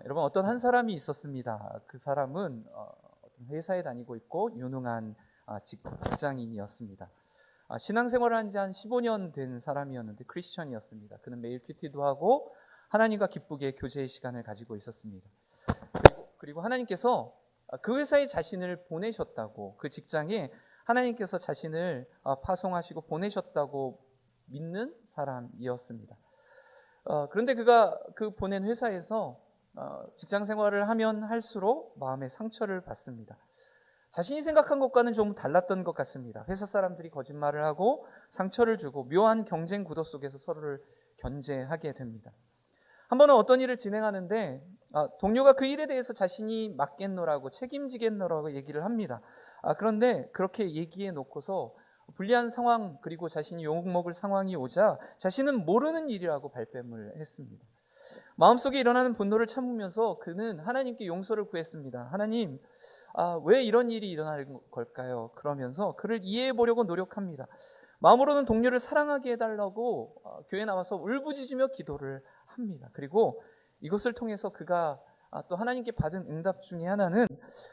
여러분, 어떤 한 사람이 있었습니다. 그 사람은 어떤 회사에 다니고 있고 유능한 직장인이었습니다. 신앙생활을 한 지 한 15년 된 사람이었는데 크리스천이었습니다. 그는 매일 큐티도 하고 하나님과 기쁘게 교제의 시간을 가지고 있었습니다. 그리고 하나님께서 그 회사에 자신을 보내셨다고, 그 직장에 하나님께서 자신을 파송하시고 보내셨다고 믿는 사람이었습니다. 그런데 그가 그 보낸 회사에서 직장 생활을 하면 할수록 마음의 상처를 받습니다. 자신이 생각한 것과는 좀 달랐던 것 같습니다. 회사 사람들이 거짓말을 하고 상처를 주고 묘한 경쟁 구도 속에서 서로를 견제하게 됩니다. 한 번은 어떤 일을 진행하는데 동료가 그 일에 대해서 자신이 맡겠노라고, 책임지겠노라고 얘기를 합니다. 그런데 그렇게 얘기해 놓고서 불리한 상황, 그리고 자신이 욕먹을 상황이 오자 자신은 모르는 일이라고 발뺌을 했습니다. 마음속에 일어나는 분노를 참으면서 그는 하나님께 용서를 구했습니다. 하나님, 왜 이런 일이 일어나는 걸까요? 그러면서 그를 이해해 보려고 노력합니다. 마음으로는 동료를 사랑하게 해달라고 교회에 나와서 울부짖으며 기도를 합니다. 그리고 이것을 통해서 그가 또 하나님께 받은 응답 중에 하나는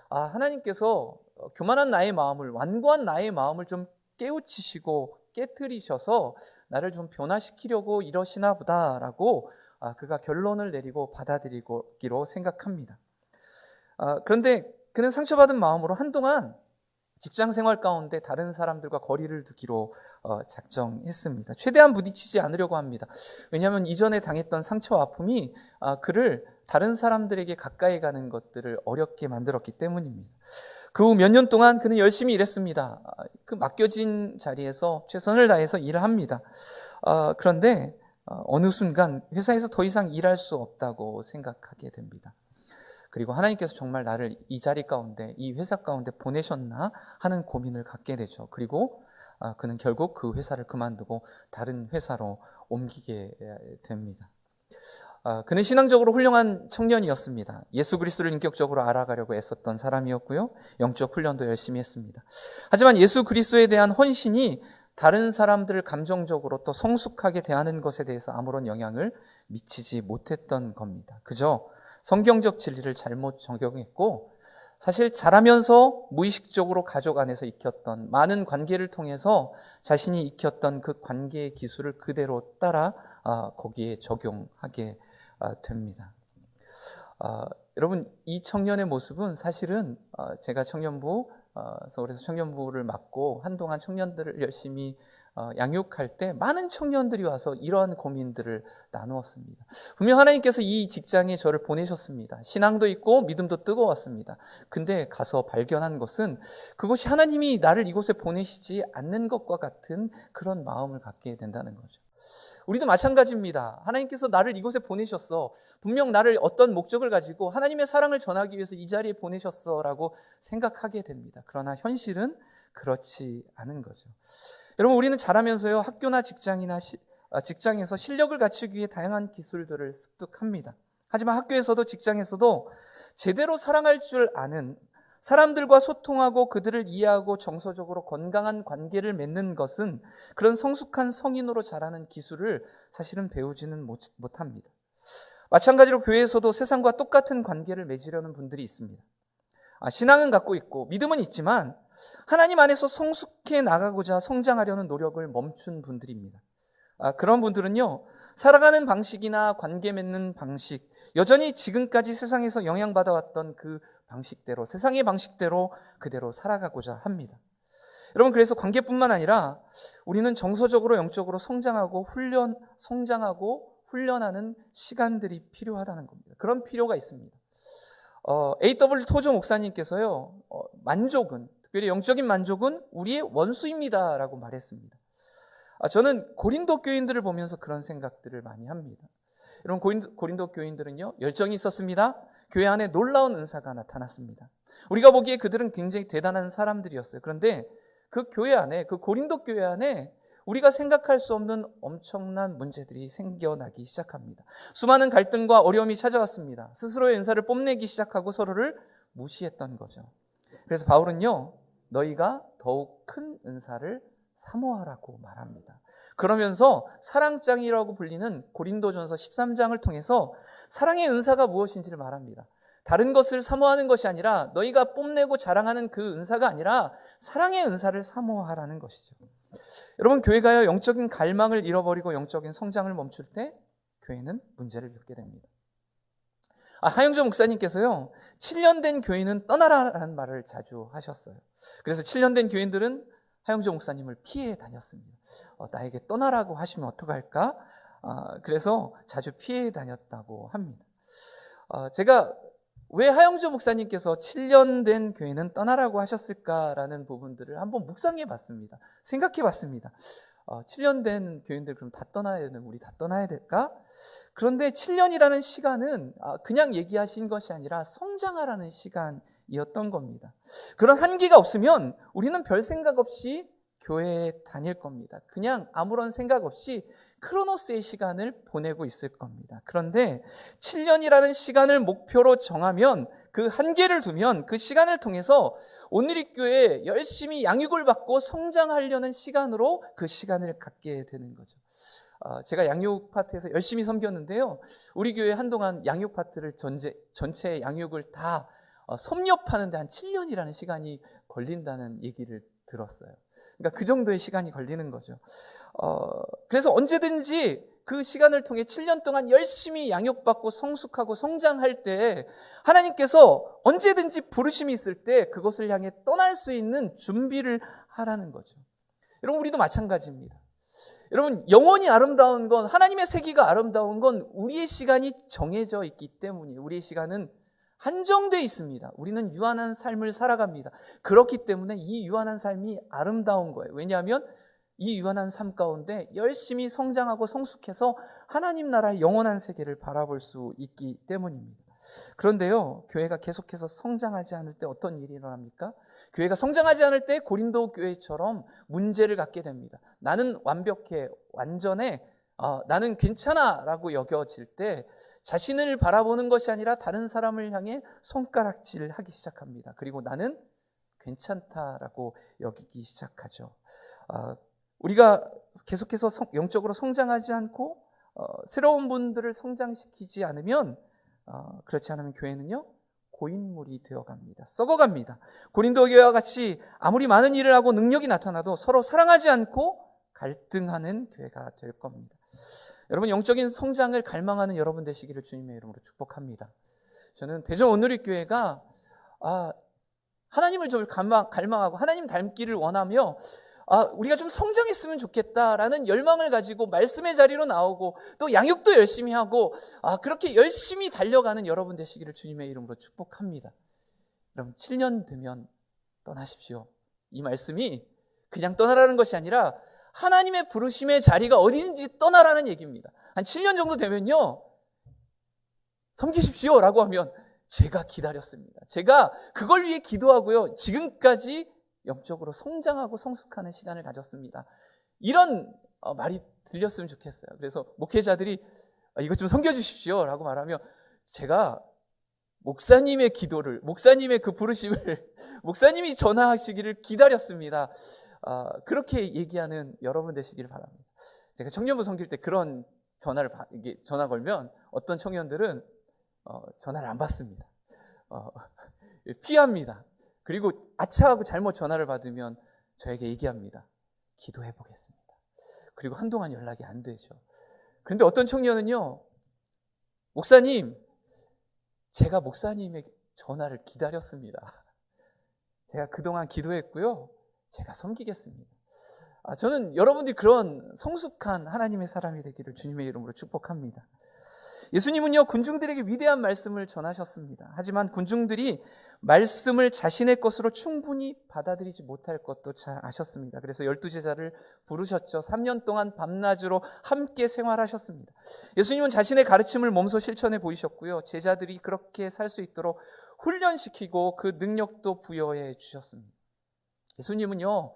하나님께서 교만한 나의 마음을, 완고한 나의 마음을 좀 깨우치시고 깨트리셔서 나를 좀 변화시키려고 이러시나 보다라고 그가 결론을 내리고 받아들이기로 생각합니다. 그런데 그는 상처받은 마음으로 한동안 직장 생활 가운데 다른 사람들과 거리를 두기로 작정했습니다. 최대한 부딪히지 않으려고 합니다. 왜냐하면 이전에 당했던 상처와 아픔이 그를 다른 사람들에게 가까이 가는 것들을 어렵게 만들었기 때문입니다. 그 후 몇 년 동안 그는 열심히 일했습니다. 그 맡겨진 자리에서 최선을 다해서 일을 합니다. 그런데 어느 순간 회사에서 더 이상 일할 수 없다고 생각하게 됩니다. 그리고 하나님께서 정말 나를 이 자리 가운데, 이 회사 가운데 보내셨나 하는 고민을 갖게 되죠. 그리고 그는 결국 그 회사를 그만두고 다른 회사로 옮기게 됩니다. 그는 신앙적으로 훌륭한 청년이었습니다. 예수 그리스도를 인격적으로 알아가려고 애썼던 사람이었고요. 영적 훈련도 열심히 했습니다. 하지만 예수 그리스도에 대한 헌신이 다른 사람들을 감정적으로 또 성숙하게 대하는 것에 대해서 아무런 영향을 미치지 못했던 겁니다. 그저 성경적 진리를 잘못 적용했고, 사실 자라면서 무의식적으로 가족 안에서 익혔던 많은 관계를 통해서 자신이 익혔던 그 관계의 기술을 그대로 따라 거기에 적용하게 됩니다. 여러분, 이 청년의 모습은 사실은 제가 서울에서 청년부를 맡고 한동안 청년들을 열심히 양육할 때 많은 청년들이 와서 이러한 고민들을 나누었습니다. 분명 하나님께서 이 직장에 저를 보내셨습니다. 신앙도 있고 믿음도 뜨거웠습니다. 근데 가서 발견한 것은 그것이 하나님이 나를 이곳에 보내시지 않는 것과 같은 그런 마음을 갖게 된다는 거죠. 우리도 마찬가지입니다. 하나님께서 나를 이곳에 보내셨어. 분명 나를 어떤 목적을 가지고 하나님의 사랑을 전하기 위해서 이 자리에 보내셨어라고 생각하게 됩니다. 그러나 현실은 그렇지 않은 거죠. 여러분, 우리는 자라면서요, 학교나 직장에서 실력을 갖추기 위해 다양한 기술들을 습득합니다. 하지만 학교에서도 직장에서도 제대로 사랑할 줄 아는, 사람들과 소통하고 그들을 이해하고 정서적으로 건강한 관계를 맺는 것은 그런 성숙한 성인으로 자라는 기술을 사실은 배우지는 못합니다. 마찬가지로 교회에서도 세상과 똑같은 관계를 맺으려는 분들이 있습니다. 신앙은 갖고 있고 믿음은 있지만 하나님 안에서 성숙해 나가고자 성장하려는 노력을 멈춘 분들입니다. 그런 분들은요, 살아가는 방식이나 관계 맺는 방식, 여전히 지금까지 세상에서 영향받아왔던 그 방식대로, 세상의 방식대로 그대로 살아가고자 합니다. 여러분, 그래서 관계뿐만 아니라 우리는 정서적으로, 영적으로 성장하고 훈련하는 시간들이 필요하다는 겁니다. 그런 필요가 있습니다. A.W. 토조 목사님께서요, 만족은, 특별히 영적인 만족은 우리의 원수입니다 라고 말했습니다. 저는 고린도 교인들을 보면서 그런 생각들을 많이 합니다. 여러분, 고린도 교인들은요, 열정이 있었습니다. 교회 안에 놀라운 은사가 나타났습니다. 우리가 보기에 그들은 굉장히 대단한 사람들이었어요. 그런데 그 교회 안에, 그 고린도 교회 안에 우리가 생각할 수 없는 엄청난 문제들이 생겨나기 시작합니다. 수많은 갈등과 어려움이 찾아왔습니다. 스스로의 은사를 뽐내기 시작하고 서로를 무시했던 거죠. 그래서 바울은요, 너희가 더욱 큰 은사를 사모하라고 말합니다. 그러면서 사랑장이라고 불리는 고린도전서 13장을 통해서 사랑의 은사가 무엇인지를 말합니다. 다른 것을 사모하는 것이 아니라 너희가 뽐내고 자랑하는 그 은사가 아니라 사랑의 은사를 사모하라는 것이죠. 여러분, 교회가요, 영적인 갈망을 잃어버리고 영적인 성장을 멈출 때 교회는 문제를 겪게 됩니다. 하영조 목사님께서요, 7년 된 교인은 떠나라라는 말을 자주 하셨어요. 그래서 7년 된 교인들은 하영조 목사님을 피해 다녔습니다. 나에게 떠나라고 하시면 어떡할까? 그래서 자주 피해 다녔다고 합니다. 제가 왜 하영조 목사님께서 7년 된 교회는 떠나라고 하셨을까라는 부분들을 한번 묵상해 봤습니다. 생각해 봤습니다. 7년 된 교인들 그럼 다 떠나야 되는, 우리 다 떠나야 될까? 그런데 7년이라는 시간은 그냥 얘기하신 것이 아니라 성장하라는 시간이었던 겁니다. 그런 한계가 없으면 우리는 별 생각 없이 교회에 다닐 겁니다. 그냥 아무런 생각 없이 크로노스의 시간을 보내고 있을 겁니다. 그런데 7년이라는 시간을 목표로 정하면, 그 한계를 두면 그 시간을 통해서 온누리교회에 열심히 양육을 받고 성장하려는 시간으로 그 시간을 갖게 되는 거죠. 제가 양육 파트에서 열심히 섬겼는데요, 우리 교회 한동안 양육 파트를 전체 양육을 다 섭렵하는데 한 7년이라는 시간이 걸린다는 얘기를 들었어요. 그러니까 그 정도의 시간이 걸리는 거죠. 그래서 언제든지 그 시간을 통해 7년 동안 열심히 양육받고 성숙하고 성장할 때 하나님께서 언제든지 부르심이 있을 때 그것을 향해 떠날 수 있는 준비를 하라는 거죠. 여러분, 우리도 마찬가지입니다. 여러분, 영원히 아름다운 건, 하나님의 세계가 아름다운 건 우리의 시간이 정해져 있기 때문이에요. 우리의 시간은 한정되어 있습니다. 우리는 유한한 삶을 살아갑니다. 그렇기 때문에 이 유한한 삶이 아름다운 거예요. 왜냐하면 이 유한한 삶 가운데 열심히 성장하고 성숙해서 하나님 나라의 영원한 세계를 바라볼 수 있기 때문입니다. 그런데요, 교회가 계속해서 성장하지 않을 때 어떤 일이 일어납니까? 교회가 성장하지 않을 때 고린도 교회처럼 문제를 갖게 됩니다. 나는 완벽해, 완전해, 나는 괜찮아 라고 여겨질 때 자신을 바라보는 것이 아니라 다른 사람을 향해 손가락질을 하기 시작합니다. 그리고 나는 괜찮다라고 여기기 시작하죠. 우리가 계속해서 영적으로 성장하지 않고 새로운 분들을 성장시키지 않으면, 그렇지 않으면 교회는요, 고인물이 되어갑니다. 썩어갑니다. 고린도 교회와 같이 아무리 많은 일을 하고 능력이 나타나도 서로 사랑하지 않고 갈등하는 교회가 될 겁니다. 여러분, 영적인 성장을 갈망하는 여러분 되시기를 주님의 이름으로 축복합니다. 저는 대전 온누리교회가 하나님을 좀 갈망하고 하나님 닮기를 원하며 우리가 좀 성장했으면 좋겠다라는 열망을 가지고 말씀의 자리로 나오고 또 양육도 열심히 하고 그렇게 열심히 달려가는 여러분 되시기를 주님의 이름으로 축복합니다. 여러분, 7년 되면 떠나십시오. 이 말씀이 그냥 떠나라는 것이 아니라 하나님의 부르심의 자리가 어디인지 떠나라는 얘기입니다. 한 7년 정도 되면요, 섬기십시오 라고 하면 제가 기다렸습니다. 제가 그걸 위해 기도하고요, 지금까지 영적으로 성장하고 성숙하는 시간을 가졌습니다. 이런 말이 들렸으면 좋겠어요. 그래서 목회자들이 이것 좀 섬겨주십시오 라고 말하면 제가 목사님의 기도를, 목사님의 그 부르심을 목사님이 전하시기를 기다렸습니다. 그렇게 얘기하는 여러분 되시기를 바랍니다. 제가 청년부 섬길 때 그런 전화 걸면 어떤 청년들은 전화를 안 받습니다. 피합니다. 그리고 아차하고 잘못 전화를 받으면 저에게 얘기합니다. 기도해 보겠습니다. 그리고 한동안 연락이 안 되죠. 그런데 어떤 청년은요, 목사님, 제가 목사님의 전화를 기다렸습니다. 제가 그동안 기도했고요, 제가 섬기겠습니다. 저는 여러분들이 그런 성숙한 하나님의 사람이 되기를 주님의 이름으로 축복합니다. 예수님은요, 군중들에게 위대한 말씀을 전하셨습니다. 하지만 군중들이 말씀을 자신의 것으로 충분히 받아들이지 못할 것도 잘 아셨습니다. 그래서 12제자를 부르셨죠. 3년 동안 밤낮으로 함께 생활하셨습니다. 예수님은 자신의 가르침을 몸소 실천해 보이셨고요, 제자들이 그렇게 살 수 있도록 훈련시키고 그 능력도 부여해 주셨습니다. 예수님은요,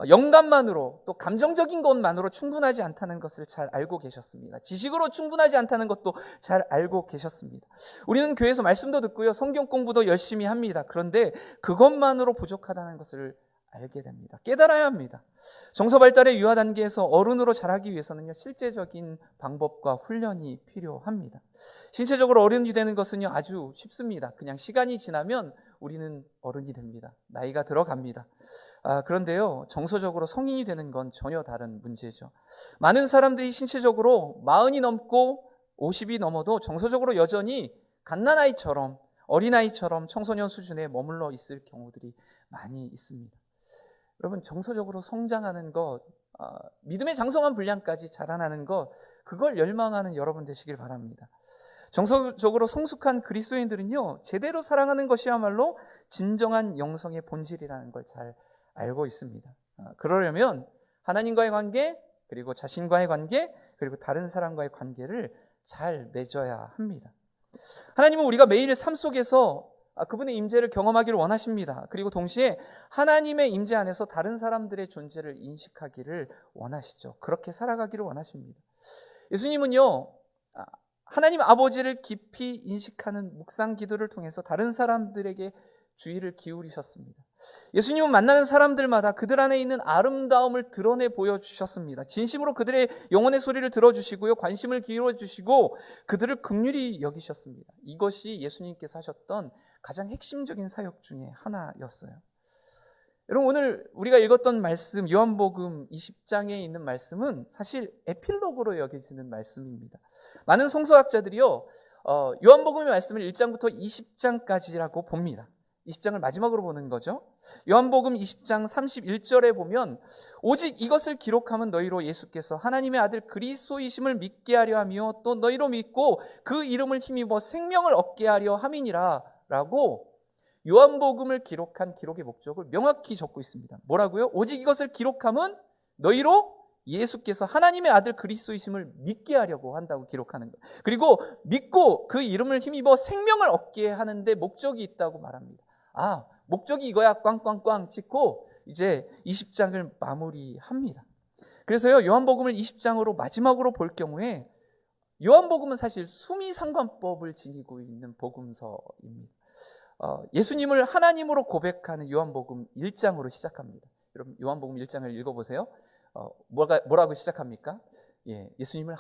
영감만으로, 또 감정적인 것만으로 충분하지 않다는 것을 잘 알고 계셨습니다. 지식으로 충분하지 않다는 것도 잘 알고 계셨습니다. 우리는 교회에서 말씀도 듣고요, 성경 공부도 열심히 합니다. 그런데 그것만으로 부족하다는 것을 알게 됩니다. 깨달아야 합니다. 정서 발달의 유아 단계에서 어른으로 자라기 위해서는요, 실제적인 방법과 훈련이 필요합니다. 신체적으로 어른이 되는 것은요, 아주 쉽습니다. 그냥 시간이 지나면 우리는 어른이 됩니다. 나이가 들어갑니다. 그런데요, 정서적으로 성인이 되는 건 전혀 다른 문제죠. 많은 사람들이 신체적으로 40이 넘고 50이 넘어도 정서적으로 여전히 갓난아이처럼, 어린아이처럼 청소년 수준에 머물러 있을 경우들이 많이 있습니다. 여러분, 정서적으로 성장하는 것, 믿음의 장성한 분량까지 자라나는 것, 그걸 열망하는 여러분 되시길 바랍니다. 정서적으로 성숙한 그리스도인들은요, 제대로 사랑하는 것이야말로 진정한 영성의 본질이라는 걸 잘 알고 있습니다. 그러려면 하나님과의 관계, 그리고 자신과의 관계, 그리고 다른 사람과의 관계를 잘 맺어야 합니다. 하나님은 우리가 매일 삶 속에서 그분의 임재를 경험하기를 원하십니다. 그리고 동시에 하나님의 임재 안에서 다른 사람들의 존재를 인식하기를 원하시죠. 그렇게 살아가기를 원하십니다. 예수님은요, 하나님 아버지를 깊이 인식하는 묵상 기도를 통해서 다른 사람들에게 주의를 기울이셨습니다. 예수님은 만나는 사람들마다 그들 안에 있는 아름다움을 드러내 보여주셨습니다. 진심으로 그들의 영혼의 소리를 들어주시고요, 관심을 기울여주시고 그들을 긍휼히 여기셨습니다. 이것이 예수님께서 하셨던 가장 핵심적인 사역 중에 하나였어요. 여러분, 오늘 우리가 읽었던 말씀, 요한복음 20장에 있는 말씀은 사실 에필로그로 여겨지는 말씀입니다. 많은 성서학자들이요, 요한복음의 말씀을 1장부터 20장까지라고 봅니다. 20장을 마지막으로 보는 거죠. 요한복음 20장 31절에 보면 오직 이것을 기록하면 너희로 예수께서 하나님의 아들 그리스도이심을 믿게 하려 하며 또 너희로 믿고 그 이름을 힘입어 생명을 얻게 하려 함이니라 라고 요한복음을 기록한 기록의 목적을 명확히 적고 있습니다. 뭐라고요? 오직 이것을 기록하면 너희로 예수께서 하나님의 아들 그리스도이심을 믿게 하려고 한다고 기록하는 거예요. 그리고 믿고 그 이름을 힘입어 생명을 얻게 하는데 목적이 있다고 말합니다. 목적이 이거야 꽝꽝꽝 찍고 이제 20장을 마무리합니다. 그래서요, 요한복음을 20장으로 마지막으로 볼 경우에 요한복음은 사실 수미상관법을 지니고 있는 복음서입니다. 예수님을 하나님으로 고백하는 요한복음 1장으로 시작합니다. 여러분, 요한복음 1장을 읽어보세요. 뭐라고 시작합니까? 예수님을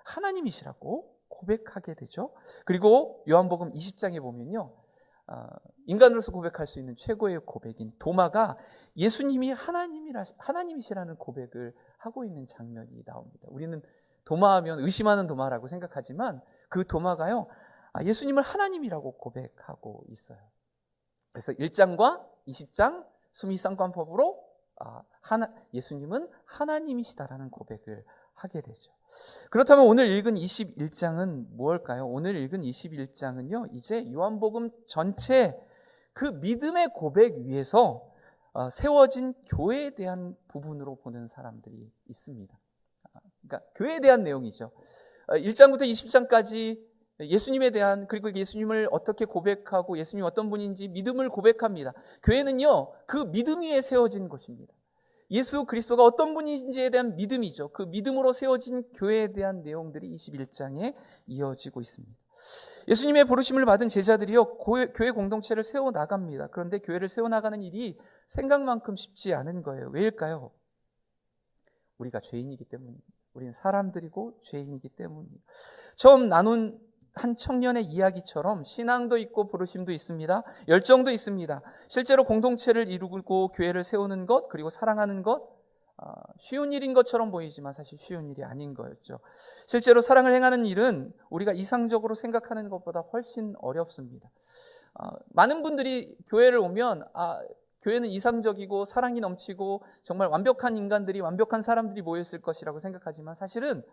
하나님이시라고 고백하게 되죠. 그리고 요한복음 20장에 보면요, 인간으로서 고백할 수 있는 최고의 고백인 도마가 예수님이 하나님이시라는 고백을 하고 있는 장면이 나옵니다. 우리는 도마하면 의심하는 도마라고 생각하지만 그 도마가요, 예수님을 하나님이라고 고백하고 있어요. 그래서 1장과 20장 수미상관법으로 예수님은 하나님이시다라는 고백을 하게 되죠. 그렇다면 오늘 읽은 21장은 무엇일까요? 오늘 읽은 21장은요, 이제 요한복음 전체 그 믿음의 고백 위에서 세워진 교회에 대한 부분으로 보는 사람들이 있습니다. 그러니까 교회에 대한 내용이죠. 1장부터 20장까지 예수님에 대한, 그리고 예수님을 어떻게 고백하고 예수님이 어떤 분인지 믿음을 고백합니다. 교회는요, 그 믿음 위에 세워진 것입니다. 예수 그리스도가 어떤 분인지에 대한 믿음이죠. 그 믿음으로 세워진 교회에 대한 내용들이 21장에 이어지고 있습니다. 예수님의 부르심을 받은 제자들이요, 교회 공동체를 세워나갑니다. 그런데 교회를 세워나가는 일이 생각만큼 쉽지 않은 거예요. 왜일까요? 우리가 죄인이기 때문입니다. 우리는 사람들이고 죄인이기 때문입니다. 처음 나눈 한 청년의 이야기처럼 신앙도 있고 부르심도 있습니다. 열정도 있습니다. 실제로 공동체를 이루고 교회를 세우는 것, 그리고 사랑하는 것, 쉬운 일인 것처럼 보이지만 사실 쉬운 일이 아닌 거였죠. 실제로 사랑을 행하는 일은 우리가 이상적으로 생각하는 것보다 훨씬 어렵습니다. 많은 분들이 교회를 오면 교회는 이상적이고 사랑이 넘치고 정말 완벽한 인간들이, 완벽한 사람들이 모였을 것이라고 생각하지만 사실은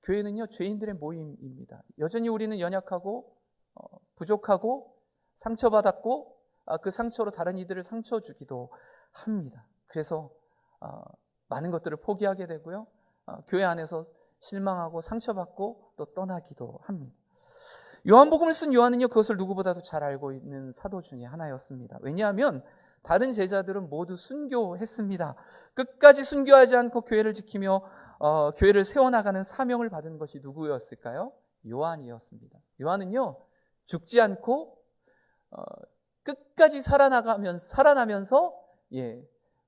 교회는요, 죄인들의 모임입니다. 여전히 우리는 연약하고 부족하고 상처받았고 그 상처로 다른 이들을 상처 주기도 합니다. 그래서 많은 것들을 포기하게 되고요, 교회 안에서 실망하고 상처받고 또 떠나기도 합니다. 요한복음을 쓴 요한은요, 그것을 누구보다도 잘 알고 있는 사도 중에 하나였습니다. 왜냐하면 다른 제자들은 모두 순교했습니다. 끝까지 순교하지 않고 교회를 지키며 교회를 세워나가는 사명을 받은 것이 누구였을까요? 요한이었습니다. 요한은요, 죽지 않고 끝까지 살아나면서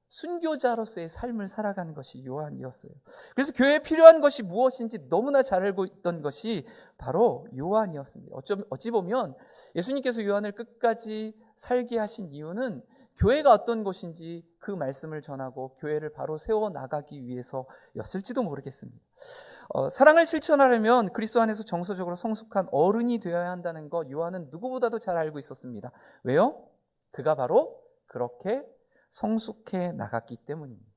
순교자로서의 삶을 살아가는 것이 요한이었어요. 그래서 교회에 필요한 것이 무엇인지 너무나 잘 알고 있던 것이 바로 요한이었습니다. 어찌 보면 예수님께서 요한을 끝까지 살게 하신 이유는 교회가 어떤 것인지 그 말씀을 전하고 교회를 바로 세워나가기 위해서였을지도 모르겠습니다. 사랑을 실천하려면 그리스도 안에서 정서적으로 성숙한 어른이 되어야 한다는 것 요한은 누구보다도 잘 알고 있었습니다. 왜요? 그가 바로 그렇게 성숙해 나갔기 때문입니다.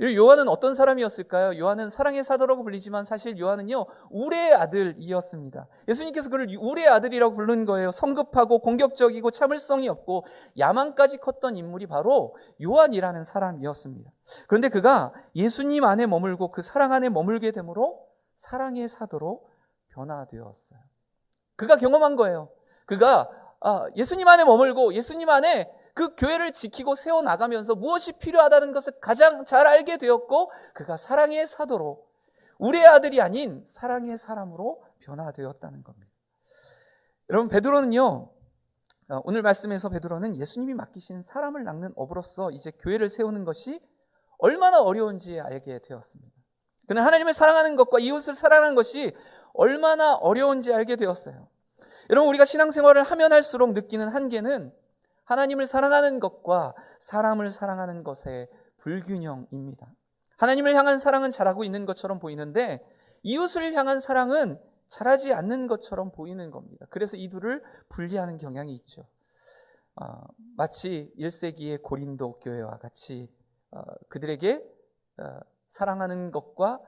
요한은 어떤 사람이었을까요? 요한은 사랑의 사도라고 불리지만 사실 요한은요, 울의 아들이었습니다. 예수님께서 그를 울의 아들이라고 부르는 거예요. 성급하고 공격적이고 참을성이 없고 야만까지 컸던 인물이 바로 요한이라는 사람이었습니다. 그런데 그가 예수님 안에 머물고 그 사랑 안에 머물게 되므로 사랑의 사도로 변화되었어요. 그가 경험한 거예요. 그가 예수님 안에 머물고 예수님 안에 그 교회를 지키고 세워나가면서 무엇이 필요하다는 것을 가장 잘 알게 되었고 그가 사랑의 사도로 우리의 아들이 아닌 사랑의 사람으로 변화되었다는 겁니다. 여러분 베드로는요, 오늘 말씀에서 베드로는 예수님이 맡기신 사람을 낚는 업으로서 이제 교회를 세우는 것이 얼마나 어려운지 알게 되었습니다. 그는 하나님을 사랑하는 것과 이웃을 사랑하는 것이 얼마나 어려운지 알게 되었어요. 여러분 우리가 신앙생활을 하면 할수록 느끼는 한계는 하나님을 사랑하는 것과 사람을 사랑하는 것의 불균형입니다. 하나님을 향한 사랑은 잘하고 있는 것처럼 보이는데 이웃을 향한 사랑은 잘하지 않는 것처럼 보이는 겁니다. 그래서 이 둘을 분리하는 경향이 있죠. 마치 1세기의 고린도 교회와 같이 그들에게 사랑하는 것과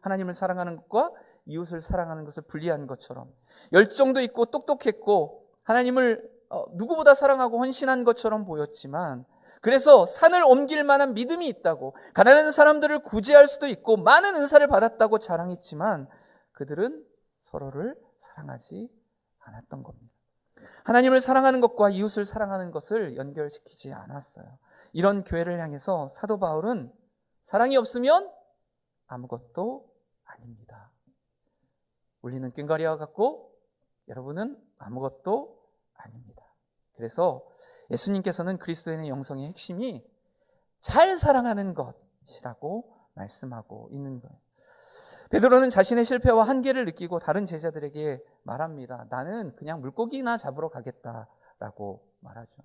하나님을 사랑하는 것과 이웃을 사랑하는 것을 분리한 것처럼 열정도 있고 똑똑했고 하나님을 누구보다 사랑하고 헌신한 것처럼 보였지만 그래서 산을 옮길 만한 믿음이 있다고 가난한 사람들을 구제할 수도 있고 많은 은사를 받았다고 자랑했지만 그들은 서로를 사랑하지 않았던 겁니다. 하나님을 사랑하는 것과 이웃을 사랑하는 것을 연결시키지 않았어요. 이런 교회를 향해서 사도 바울은 사랑이 없으면 아무것도 아닙니다. 우리는 꽹과리와 같고 여러분은 아무것도 아닙니다. 그래서 예수님께서는 그리스도인의 영성의 핵심이 잘 사랑하는 것이라고 말씀하고 있는 거예요. 베드로는 자신의 실패와 한계를 느끼고 다른 제자들에게 말합니다. 나는 그냥 물고기나 잡으러 가겠다라고 말하죠.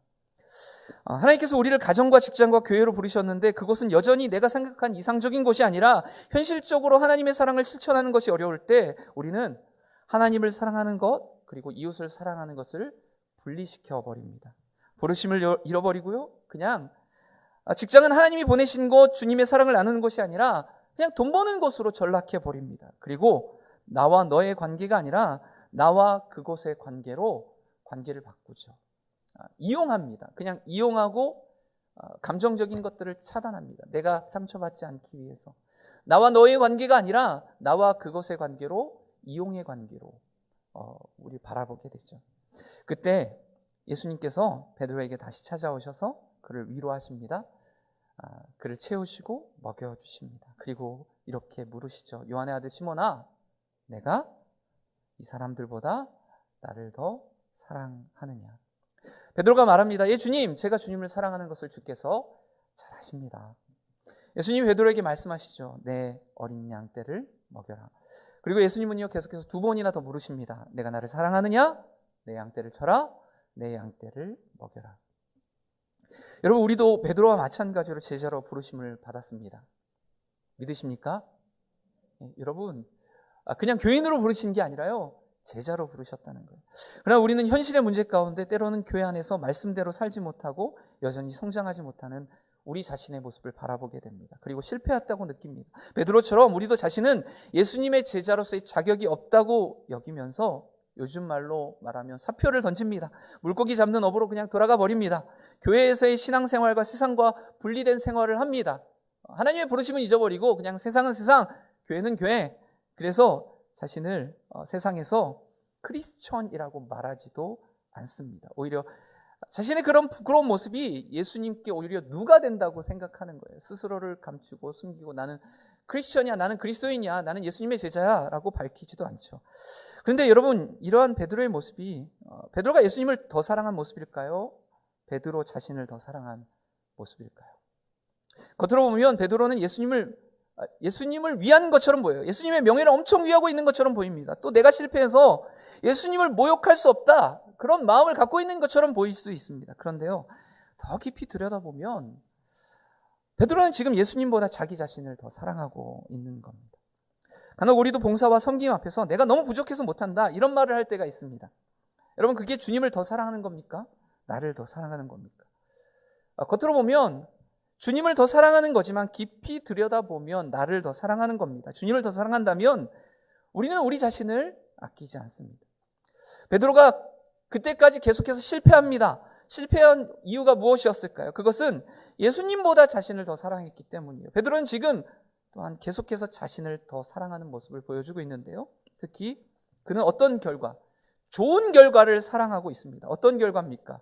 하나님께서 우리를 가정과 직장과 교회로 부르셨는데 그것은 여전히 내가 생각한 이상적인 곳이 아니라 현실적으로 하나님의 사랑을 실천하는 것이 어려울 때 우리는 하나님을 사랑하는 것 그리고 이웃을 사랑하는 것을 분리시켜 버립니다. 부르심을 잃어버리고요. 그냥 직장은 하나님이 보내신 곳, 주님의 사랑을 나누는 것이 아니라 그냥 돈 버는 것으로 전락해 버립니다. 그리고 나와 너의 관계가 아니라 나와 그곳의 관계로 관계를 바꾸죠. 이용합니다. 그냥 이용하고 감정적인 것들을 차단합니다. 내가 상처받지 않기 위해서. 나와 너의 관계가 아니라 나와 그것의 관계로 이용의 관계로 우리 바라보게 되죠. 그때 예수님께서 베드로에게 다시 찾아오셔서 그를 위로하십니다. 그를 채우시고 먹여주십니다. 그리고 이렇게 물으시죠. 요한의 아들 시몬아, 내가 이 사람들보다 나를 더 사랑하느냐? 베드로가 말합니다. 예, 주님, 제가 주님을 사랑하는 것을 주께서 잘 아십니다. 예수님이 베드로에게 말씀하시죠. 내 어린 양 떼를 먹여라. 그리고 예수님은요 계속해서 두 번이나 더 물으십니다. 내가 나를 사랑하느냐? 내 양 떼를 쳐라. 내 양 떼를 먹여라. 여러분 우리도 베드로와 마찬가지로 제자로 부르심을 받았습니다. 믿으십니까? 네, 여러분 그냥 교인으로 부르신 게 아니라요 제자로 부르셨다는 거예요. 그러나 우리는 현실의 문제 가운데 때로는 교회 안에서 말씀대로 살지 못하고 여전히 성장하지 못하는 우리 자신의 모습을 바라보게 됩니다. 그리고 실패했다고 느낍니다. 베드로처럼 우리도 자신은 예수님의 제자로서의 자격이 없다고 여기면서 요즘 말로 말하면 사표를 던집니다. 물고기 잡는 업으로 그냥 돌아가 버립니다. 교회에서의 신앙생활과 세상과 분리된 생활을 합니다. 하나님의 부르심은 잊어버리고 그냥 세상은 세상, 교회는 교회. 그래서 자신을 세상에서 크리스천이라고 말하지도 않습니다. 오히려 자신의 그런 부끄러운 모습이 예수님께 오히려 누가 된다고 생각하는 거예요. 스스로를 감추고 숨기고 나는 크리스천이야, 나는 그리스도인이야, 나는 예수님의 제자야 라고 밝히지도 않죠. 그런데 여러분 이러한 베드로의 모습이 베드로가 예수님을 더 사랑한 모습일까요? 베드로 자신을 더 사랑한 모습일까요? 겉으로 보면 베드로는 예수님을 위한 것처럼 보여요. 예수님의 명예를 엄청 위하고 있는 것처럼 보입니다. 또 내가 실패해서 예수님을 모욕할 수 없다, 그런 마음을 갖고 있는 것처럼 보일 수 있습니다. 그런데요, 더 깊이 들여다보면 베드로는 지금 예수님보다 자기 자신을 더 사랑하고 있는 겁니다. 간혹 우리도 봉사와 섬김 앞에서 내가 너무 부족해서 못한다, 이런 말을 할 때가 있습니다. 여러분, 그게 주님을 더 사랑하는 겁니까? 나를 더 사랑하는 겁니까? 겉으로 보면 주님을 더 사랑하는 거지만 깊이 들여다보면 나를 더 사랑하는 겁니다. 주님을 더 사랑한다면 우리는 우리 자신을 아끼지 않습니다. 베드로가 그때까지 계속해서 실패합니다. 실패한 이유가 무엇이었을까요? 그것은 예수님보다 자신을 더 사랑했기 때문이에요. 베드로는 지금 또한 계속해서 자신을 더 사랑하는 모습을 보여주고 있는데요. 특히 그는 어떤 결과, 좋은 결과를 사랑하고 있습니다. 어떤 결과입니까?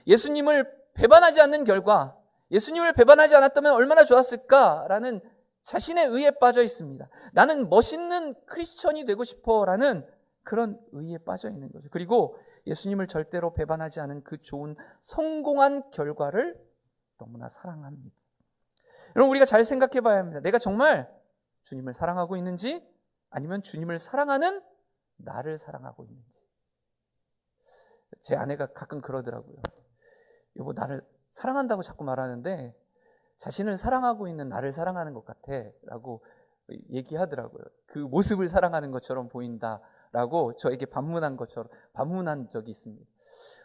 예수님을 배반하지 않는 결과, 예수님을 배반하지 않았다면 얼마나 좋았을까라는 자신의 의에 빠져 있습니다. 나는 멋있는 크리스천이 되고 싶어라는 그런 의에 빠져 있는 거죠. 그리고 예수님을 절대로 배반하지 않은 그 좋은 성공한 결과를 너무나 사랑합니다. 여러분, 우리가 잘 생각해 봐야 합니다. 내가 정말 주님을 사랑하고 있는지, 아니면 주님을 사랑하는 나를 사랑하고 있는지. 제 아내가 가끔 그러더라고요. 여보, 나를 사랑한다고 자꾸 말하는데 자신을 사랑하고 있는 나를 사랑하는 것 같아 라고 얘기하더라고요. 그 모습을 사랑하는 것처럼 보인다라고 저에게 반문한 적이 있습니다.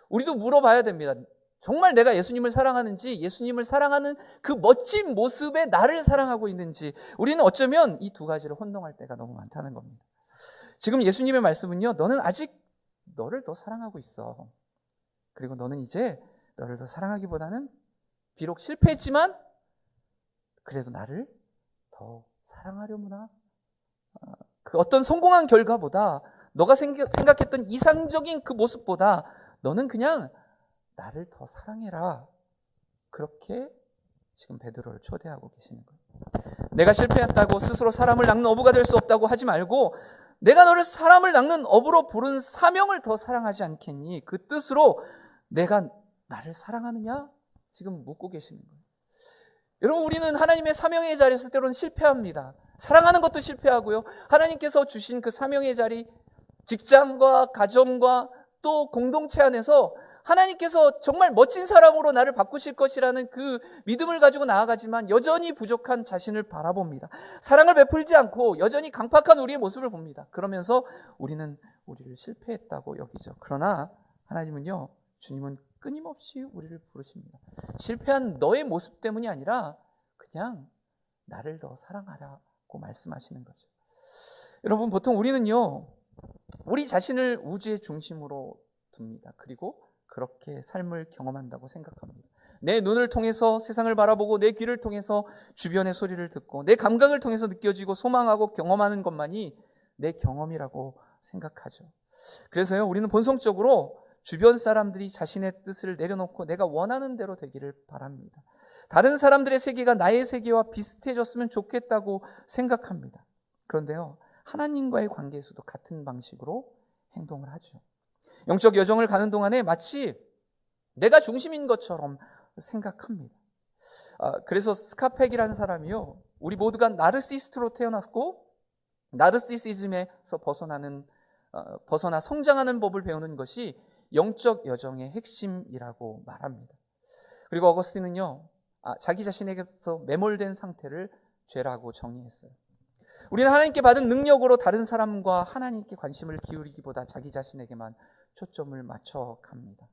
우리도 물어봐야 됩니다. 정말 내가 예수님을 사랑하는지, 예수님을 사랑하는 그 멋진 모습에 나를 사랑하고 있는지. 우리는 어쩌면 이 두 가지를 혼동할 때가 너무 많다는 겁니다. 지금 예수님의 말씀은요, 너는 아직 너를 더 사랑하고 있어. 그리고 너는 이제 너를 더 사랑하기보다는 비록 실패했지만 그래도 나를 더 사랑하려구나. 그 어떤 성공한 결과보다, 너가 생각했던 이상적인 그 모습보다 너는 그냥 나를 더 사랑해라. 그렇게 지금 베드로를 초대하고 계시는 거예요. 내가 실패했다고 스스로 사람을 낚는 어부가 될 수 없다고 하지 말고, 내가 너를 사람을 낚는 어부로 부른 사명을 더 사랑하지 않겠니? 그 뜻으로 내가 나를 사랑하느냐? 지금 묻고 계시는 거예요. 여러분, 우리는 하나님의 사명의 자리에서 때로는 실패합니다. 사랑하는 것도 실패하고요. 하나님께서 주신 그 사명의 자리, 직장과 가정과 또 공동체 안에서 하나님께서 정말 멋진 사람으로 나를 바꾸실 것이라는 그 믿음을 가지고 나아가지만 여전히 부족한 자신을 바라봅니다. 사랑을 베풀지 않고 여전히 강팍한 우리의 모습을 봅니다. 그러면서 우리는 우리를 실패했다고 여기죠. 그러나 하나님은요, 주님은 끊임없이 우리를 부르십니다. 실패한 너의 모습 때문이 아니라 그냥 나를 더 사랑하라고 말씀하시는 거죠. 여러분, 보통 우리는요, 우리 자신을 우주의 중심으로 둡니다. 그리고 그렇게 삶을 경험한다고 생각합니다. 내 눈을 통해서 세상을 바라보고, 내 귀를 통해서 주변의 소리를 듣고, 내 감각을 통해서 느껴지고 소망하고 경험하는 것만이 내 경험이라고 생각하죠. 그래서요, 우리는 본성적으로 주변 사람들이 자신의 뜻을 내려놓고 내가 원하는 대로 되기를 바랍니다. 다른 사람들의 세계가 나의 세계와 비슷해졌으면 좋겠다고 생각합니다. 그런데요, 하나님과의 관계에서도 같은 방식으로 행동을 하죠. 영적 여정을 가는 동안에 마치 내가 중심인 것처럼 생각합니다. 그래서 스카펙이라는 사람이요, 우리 모두가 나르시스트로 태어났고 나르시시즘에서 벗어나 성장하는 법을 배우는 것이 영적 여정의 핵심이라고 말합니다. 그리고 어거스틴은요, 자기 자신에게서 매몰된 상태를 죄라고 정의했어요. 우리는 하나님께 받은 능력으로 다른 사람과 하나님께 관심을 기울이기보다 자기 자신에게만 초점을 맞춰갑니다.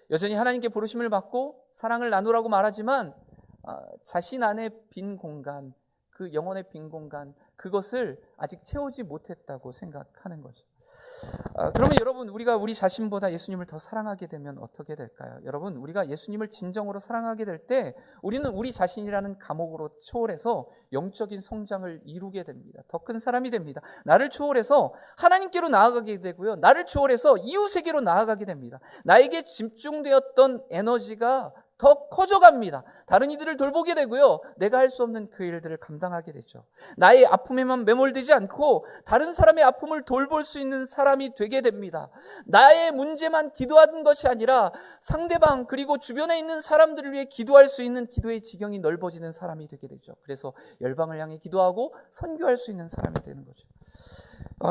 여전히 하나님께 부르심을 받고 사랑을 나누라고 말하지만 자신 안에 빈 공간, 그 영혼의 빈 공간, 그것을 아직 채우지 못했다고 생각하는 거죠. 그러면 여러분, 우리가 우리 자신보다 예수님을 더 사랑하게 되면 어떻게 될까요? 여러분, 우리가 예수님을 진정으로 사랑하게 될 때 우리는 우리 자신이라는 감옥으로 초월해서 영적인 성장을 이루게 됩니다. 더 큰 사람이 됩니다. 나를 초월해서 하나님께로 나아가게 되고요, 나를 초월해서 이웃에게로 나아가게 됩니다. 나에게 집중되었던 에너지가 더 커져갑니다. 다른 이들을 돌보게 되고요. 내가 할 수 없는 그 일들을 감당하게 되죠. 나의 아픔에만 매몰되지 않고 다른 사람의 아픔을 돌볼 수 있는 사람이 되게 됩니다. 나의 문제만 기도하는 것이 아니라 상대방 그리고 주변에 있는 사람들을 위해 기도할 수 있는 기도의 지경이 넓어지는 사람이 되게 되죠. 그래서 열방을 향해 기도하고 선교할 수 있는 사람이 되는 거죠.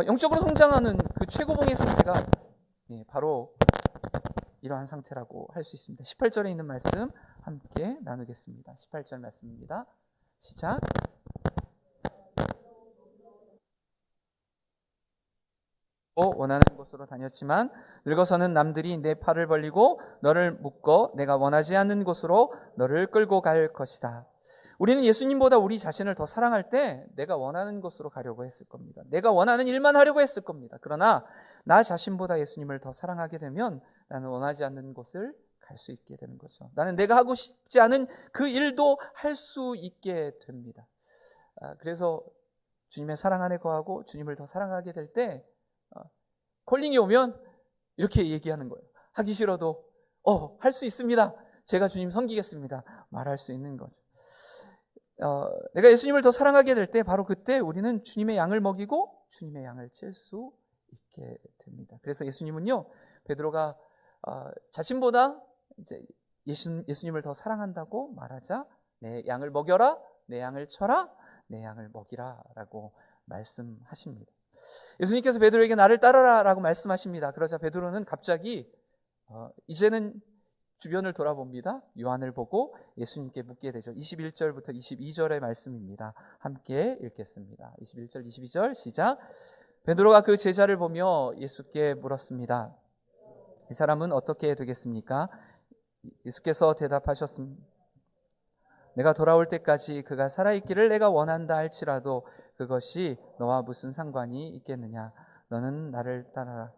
영적으로 성장하는 그 최고봉의 상태가 바로 이러한 상태라고 할 수 있습니다. 18절에 있는 말씀 함께 나누겠습니다. 18절 말씀입니다. 시작. 원하는 곳으로 다녔지만 늙어서는 남들이 내 팔을 벌리고 너를 묶어 내가 원하지 않는 곳으로 너를 끌고 갈 것이다. 우리는 예수님보다 우리 자신을 더 사랑할 때 내가 원하는 곳으로 가려고 했을 겁니다. 내가 원하는 일만 하려고 했을 겁니다. 그러나 나 자신보다 예수님을 더 사랑하게 되면 나는 원하지 않는 곳을 갈 수 있게 되는 거죠. 나는 내가 하고 싶지 않은 그 일도 할 수 있게 됩니다. 그래서 주님의 사랑 안에 거하고 주님을 더 사랑하게 될 때 콜링이 오면 이렇게 얘기하는 거예요. 하기 싫어도 할 수 있습니다. 제가 주님 섬기겠습니다. 말할 수 있는 거죠. 내가 예수님을 더 사랑하게 될 때 바로 그때 우리는 주님의 양을 먹이고 주님의 양을 칠 수 있게 됩니다. 그래서 예수님은요, 베드로가 자신보다 이제 예수님을 더 사랑한다고 말하자 내 양을 먹여라, 내 양을 쳐라, 내 양을 먹이라라고 말씀하십니다. 예수님께서 베드로에게 나를 따르라라고 말씀하십니다. 그러자 베드로는 갑자기 이제는 주변을 돌아봅니다. 요한을 보고 예수님께 묻게 되죠. 21절부터 22절의 말씀입니다. 함께 읽겠습니다. 21절, 22절 시작. 베드로가 그 제자를 보며 예수께 물었습니다. 이 사람은 어떻게 되겠습니까? 예수께서 대답하셨습니다. 내가 돌아올 때까지 그가 살아있기를 내가 원한다 할지라도 그것이 너와 무슨 상관이 있겠느냐? 너는 나를 따라라.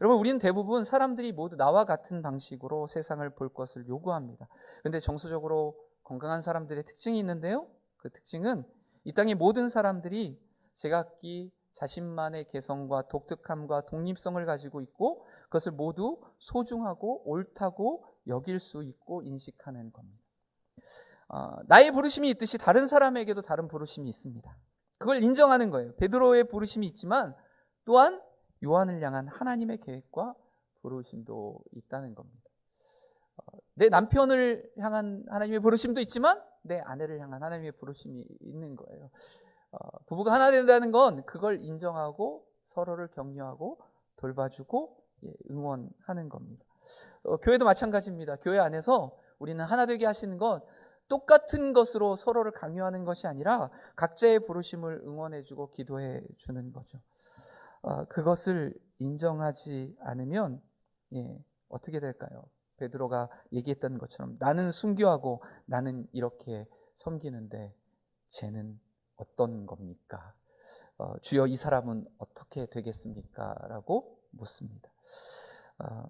여러분, 우리는 대부분 사람들이 모두 나와 같은 방식으로 세상을 볼 것을 요구합니다. 그런데 정서적으로 건강한 사람들의 특징이 있는데요. 그 특징은 이 땅의 모든 사람들이 제각기 자신만의 개성과 독특함과 독립성을 가지고 있고 그것을 모두 소중하고 옳다고 여길 수 있고 인식하는 겁니다. 나의 부르심이 있듯이 다른 사람에게도 다른 부르심이 있습니다. 그걸 인정하는 거예요. 베드로의 부르심이 있지만 또한 요한을 향한 하나님의 계획과 부르심도 있다는 겁니다. 내 남편을 향한 하나님의 부르심도 있지만 내 아내를 향한 하나님의 부르심이 있는 거예요. 부부가 하나 된다는 건 그걸 인정하고 서로를 격려하고 돌봐주고 응원하는 겁니다. 교회도 마찬가지입니다. 교회 안에서 우리는 하나 되게 하시는 건 똑같은 것으로 서로를 강요하는 것이 아니라 각자의 부르심을 응원해주고 기도해주는 거죠. 그것을 인정하지 않으면 어떻게 될까요? 베드로가 얘기했던 것처럼 나는 순교하고 나는 이렇게 섬기는데 쟤는 어떤 겁니까? 주여 이 사람은 어떻게 되겠습니까? 라고 묻습니다.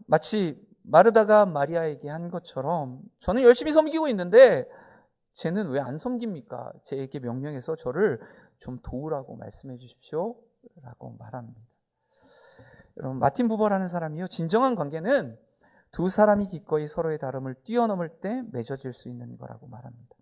마치 마르다가 마리아에게 한 것처럼 저는 열심히 섬기고 있는데 쟤는 왜 안 섬깁니까? 쟤에게 명령해서 저를 좀 도우라고 말씀해 주십시오 라고 말합니다. 여러분, 마틴 부버라는 사람이요, 진정한 관계는 두 사람이 기꺼이 서로의 다름을 뛰어넘을 때 맺어질 수 있는 거라고 말합니다.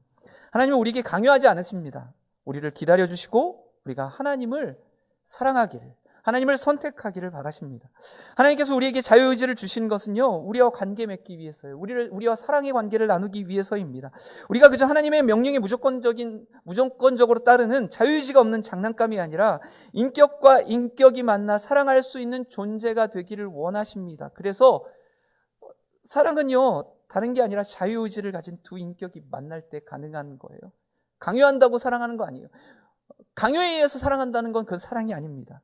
하나님은 우리에게 강요하지 않으십니다. 우리를 기다려주시고 우리가 하나님을 사랑하기를, 하나님을 선택하기를 바라십니다. 하나님께서 우리에게 자유의지를 주신 것은요, 우리와 관계 맺기 위해서요. 우리와 사랑의 관계를 나누기 위해서입니다. 우리가 그저 하나님의 명령에 무조건적으로 따르는 자유의지가 없는 장난감이 아니라 인격과 인격이 만나 사랑할 수 있는 존재가 되기를 원하십니다. 그래서 사랑은요, 다른 게 아니라 자유의지를 가진 두 인격이 만날 때 가능한 거예요. 강요한다고 사랑하는 거 아니에요. 강요에 의해서 사랑한다는 건 그 사랑이 아닙니다.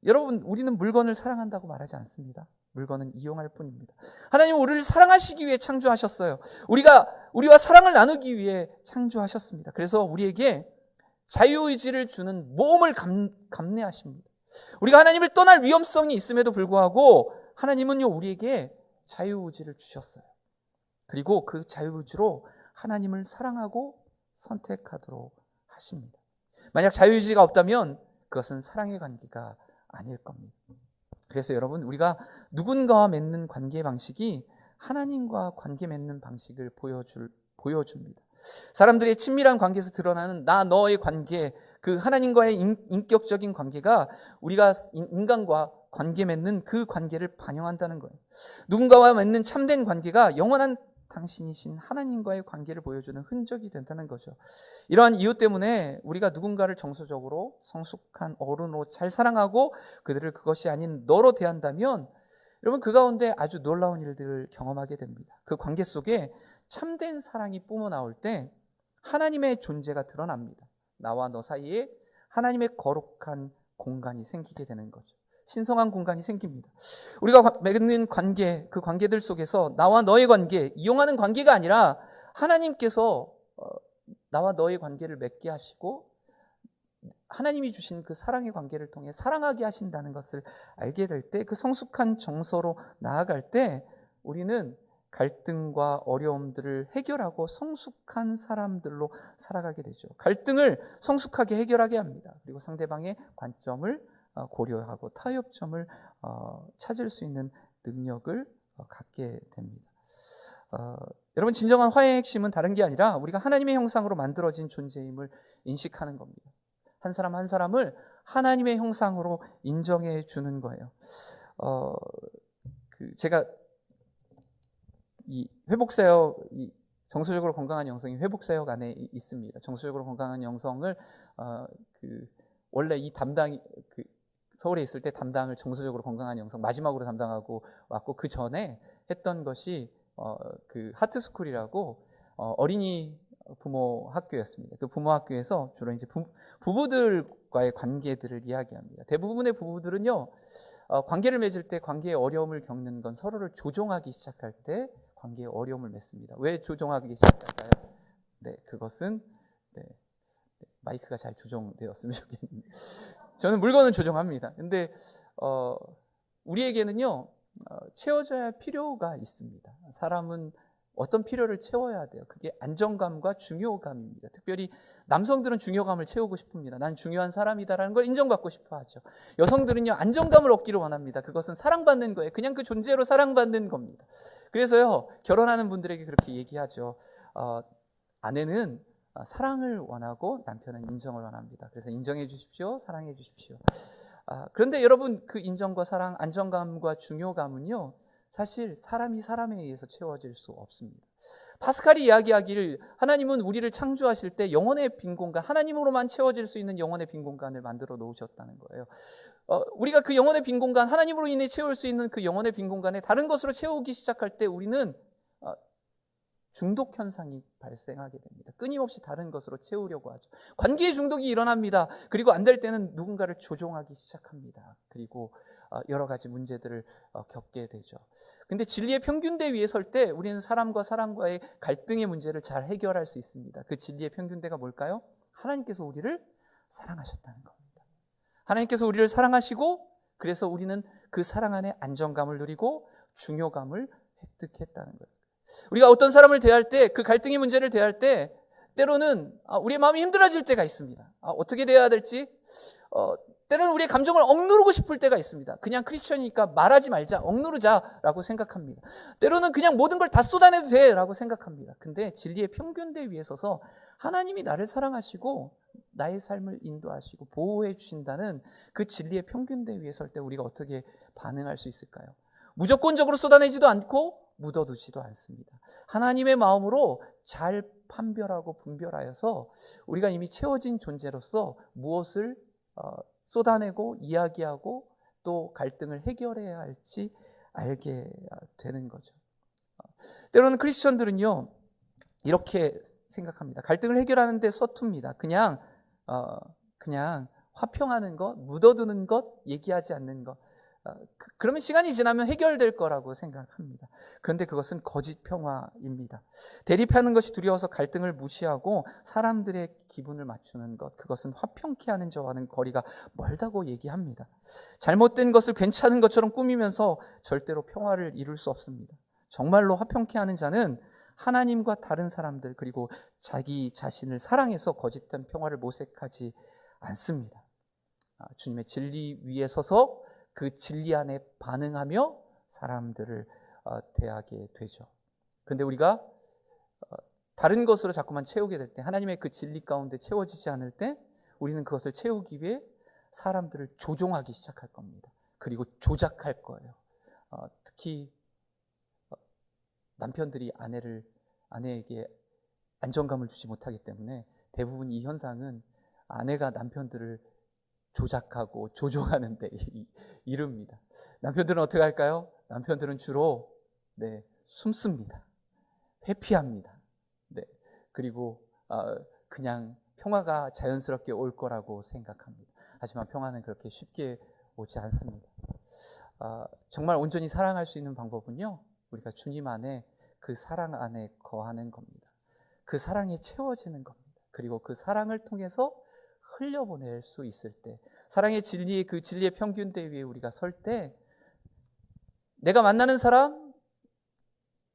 여러분, 우리는 물건을 사랑한다고 말하지 않습니다. 물건은 이용할 뿐입니다. 하나님은 우리를 사랑하시기 위해 창조하셨어요. 우리와 사랑을 나누기 위해 창조하셨습니다. 그래서 우리에게 자유의지를 주는 모험을 감내하십니다. 우리가 하나님을 떠날 위험성이 있음에도 불구하고 하나님은요, 우리에게 자유의지를 주셨어요. 그리고 그 자유의지로 하나님을 사랑하고 선택하도록 하십니다. 만약 자유의지가 없다면 그것은 사랑의 관계가 아닐 겁니다. 그래서 여러분, 우리가 누군가와 맺는 관계 방식이 하나님과 관계 맺는 방식을 보여줍니다. 사람들의 친밀한 관계에서 드러나는 나 너의 관계, 그 하나님과의 인격적인 관계가 우리가 인간과 관계 맺는 그 관계를 반영한다는 거예요. 누군가와 맺는 참된 관계가 영원한 당신이신 하나님과의 관계를 보여주는 흔적이 된다는 거죠. 이러한 이유 때문에 우리가 누군가를 정서적으로 성숙한 어른으로 잘 사랑하고 그들을 그것이 아닌 너로 대한다면 여러분 그 가운데 아주 놀라운 일들을 경험하게 됩니다. 그 관계 속에 참된 사랑이 뿜어나올 때 하나님의 존재가 드러납니다. 나와 너 사이에 하나님의 거룩한 공간이 생기게 되는 거죠. 신성한 공간이 생깁니다. 우리가 맺는 관계, 그 관계들 속에서 나와 너의 관계, 이용하는 관계가 아니라 하나님께서 나와 너의 관계를 맺게 하시고 하나님이 주신 그 사랑의 관계를 통해 사랑하게 하신다는 것을 알게 될 때, 그 성숙한 정서로 나아갈 때 우리는 갈등과 어려움들을 해결하고 성숙한 사람들로 살아가게 되죠. 갈등을 성숙하게 해결하게 합니다. 그리고 상대방의 관점을 고려하고 타협점을 찾을 수 있는 능력을 갖게 됩니다. 여러분 진정한 화해의 핵심은 다른 게 아니라 우리가 하나님의 형상으로 만들어진 존재임을 인식하는 겁니다. 한 사람 한 사람을 하나님의 형상으로 인정해 주는 거예요. 제가 이 회복사역, 이 정서적으로 건강한 영성이 회복사역 안에 있습니다. 정서적으로 건강한 영성을 원래 이 담당이 서울에 있을 때 담당을 정서적으로 건강한 영성 마지막으로 담당하고 왔고, 그 전에 했던 것이 그 하트스쿨이라고 어린이 부모 학교였습니다. 그 부모 학교에서 주로 이제 부부들과의 관계들을 이야기합니다. 대부분의 부부들은요, 관계를 맺을 때 관계의 어려움을 겪는 건 서로를 조종하기 시작할 때 관계의 어려움을 맺습니다. 왜 조종하기 시작할까요? 네, 그것은 마이크가 잘 조정되었으면 좋겠는데 저는 물건을 조정합니다. 근데 우리에게는요 채워져야 할 필요가 있습니다. 사람은 어떤 필요를 채워야 돼요. 그게 안정감과 중요감입니다. 특별히 남성들은 중요감을 채우고 싶습니다. 난 중요한 사람이다라는 걸 인정받고 싶어 하죠. 여성들은요 안정감을 얻기를 원합니다. 그것은 사랑받는 거예요. 그냥 그 존재로 사랑받는 겁니다. 그래서요 결혼하는 분들에게 그렇게 얘기하죠. 아내는 사랑을 원하고 남편은 인정을 원합니다. 그래서 인정해 주십시오, 사랑해 주십시오. 그런데 여러분 그 인정과 사랑, 안정감과 중요감은요 사실 사람이 사람에 의해서 채워질 수 없습니다. 파스칼이 이야기하기를 하나님은 우리를 창조하실 때 영혼의 빈 공간, 하나님으로만 채워질 수 있는 영혼의 빈 공간을 만들어 놓으셨다는 거예요. 우리가 그 영혼의 빈 공간, 하나님으로 인해 채울 수 있는 그 영혼의 빈 공간에 다른 것으로 채우기 시작할 때 우리는 중독 현상이 발생하게 됩니다. 끊임없이 다른 것으로 채우려고 하죠. 관계의 중독이 일어납니다. 그리고 안 될 때는 누군가를 조종하기 시작합니다. 그리고 여러 가지 문제들을 겪게 되죠. 근데 진리의 평균대 위에 설 때 우리는 사람과 사람과의 갈등의 문제를 잘 해결할 수 있습니다. 그 진리의 평균대가 뭘까요? 하나님께서 우리를 사랑하셨다는 겁니다. 하나님께서 우리를 사랑하시고 그래서 우리는 그 사랑 안에 안정감을 누리고 중요감을 획득했다는 거예요. 우리가 어떤 사람을 대할 때, 그 갈등의 문제를 대할 때 때로는 우리의 마음이 힘들어질 때가 있습니다. 어떻게 대해야 될지, 때로는 우리의 감정을 억누르고 싶을 때가 있습니다. 그냥 크리스천이니까 말하지 말자, 억누르자라고 생각합니다. 때로는 그냥 모든 걸 다 쏟아내도 돼라고 생각합니다. 근데 진리의 평균대 위에 서서 하나님이 나를 사랑하시고 나의 삶을 인도하시고 보호해 주신다는 그 진리의 평균대 위에 설 때 우리가 어떻게 반응할 수 있을까요? 무조건적으로 쏟아내지도 않고 묻어두지도 않습니다. 하나님의 마음으로 잘 판별하고 분별하여서 우리가 이미 채워진 존재로서 무엇을 쏟아내고 이야기하고 또 갈등을 해결해야 할지 알게 되는 거죠. 때로는 크리스천들은요 이렇게 생각합니다. 갈등을 해결하는데 서툽니다. 그냥 화평하는 것, 묻어두는 것, 얘기하지 않는 것, 그러면 시간이 지나면 해결될 거라고 생각합니다. 그런데 그것은 거짓 평화입니다. 대립하는 것이 두려워서 갈등을 무시하고 사람들의 기분을 맞추는 것, 그것은 화평케 하는 저와는 거리가 멀다고 얘기합니다. 잘못된 것을 괜찮은 것처럼 꾸미면서 절대로 평화를 이룰 수 없습니다. 정말로 화평케 하는 자는 하나님과 다른 사람들 그리고 자기 자신을 사랑해서 거짓된 평화를 모색하지 않습니다. 주님의 진리 위에 서서 그 진리 안에 반응하며 사람들을 대하게 되죠. 그런데 우리가 다른 것으로 자꾸만 채우게 될 때, 하나님의 그 진리 가운데 채워지지 않을 때 우리는 그것을 채우기 위해 사람들을 조종하기 시작할 겁니다. 그리고 조작할 거예요. 특히 남편들이 아내에게 안정감을 주지 못하기 때문에 대부분 이 현상은 아내가 남편들을 조작하고 조종하는 데 이릅니다. 남편들은 어떻게 할까요? 남편들은 주로 숨습니다. 회피합니다. 그리고 그냥 평화가 자연스럽게 올 거라고 생각합니다. 하지만 평화는 그렇게 쉽게 오지 않습니다. 정말 온전히 사랑할 수 있는 방법은요, 우리가 주님 안에, 그 사랑 안에 거하는 겁니다. 그 사랑에 채워지는 겁니다. 그리고 그 사랑을 통해서 흘려보낼 수 있을 때, 사랑의 진리의 그 진리의 평균대 위에 우리가 설 때, 내가 만나는 사람,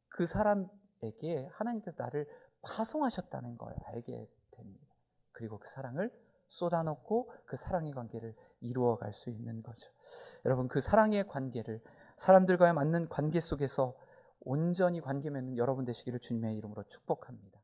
그 사람에게 하나님께서 나를 파송하셨다는 걸 알게 됩니다. 그리고 그 사랑을 쏟아놓고 그 사랑의 관계를 이루어갈 수 있는 거죠. 여러분, 그 사랑의 관계를, 사람들과의 맞는 관계 속에서 온전히 관계 맺는 여러분 되시기를 주님의 이름으로 축복합니다.